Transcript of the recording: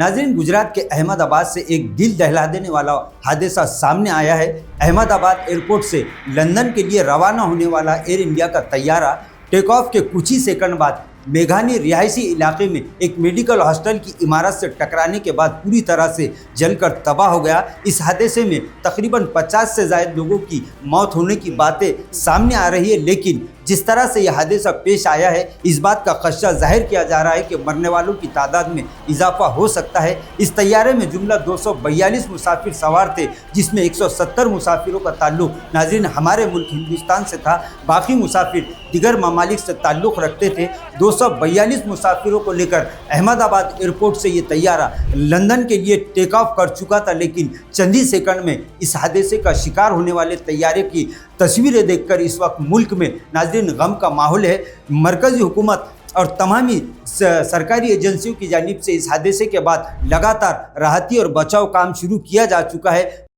नाज़रीन, गुजरात के अहमदाबाद से एक दिल दहला देने वाला हादसा सामने आया है। अहमदाबाद एयरपोर्ट से लंदन के लिए रवाना होने वाला एयर इंडिया का तैयारा टेक ऑफ के कुछ ही सेकंड बाद मेघानी रिहायशी इलाके में एक मेडिकल हॉस्टल की इमारत से टकराने के बाद पूरी तरह से जलकर तबाह हो गया। इस हादसे में तकरीबन 50 से ज़्यादा लोगों की मौत होने की बातें सामने आ रही है, लेकिन जिस तरह से यह हादसा पेश आया है, इस बात का खदशा जाहिर किया जा रहा है कि मरने वालों की तादाद में इजाफा हो सकता है। इस तैयारे में जुमला 242 मुसाफिर सवार थे, जिसमें 170 मुसाफिरों का ताल्लुक नाज़रीन हमारे मुल्क हिंदुस्तान से था। बाकी मुसाफिर दिगर ममालिक से ताल्लुक़ रखते थे। 242 मुसाफिरों को लेकर अहमदाबाद एयरपोर्ट से ये तैयारा लंदन के लिए टेक ऑफ कर चुका था, लेकिन चंद ही सेकंड में इस हादसे का शिकार होने वाले तैयारे की तस्वीरें देखकर इस वक्त मुल्क में नाज़रीन गम का माहौल है। मरकज़ी हुकूमत और तमामी सरकारी एजेंसियों की जानिब से इस हादसे के बाद लगातार राहती और बचाव काम शुरू किया जा चुका है।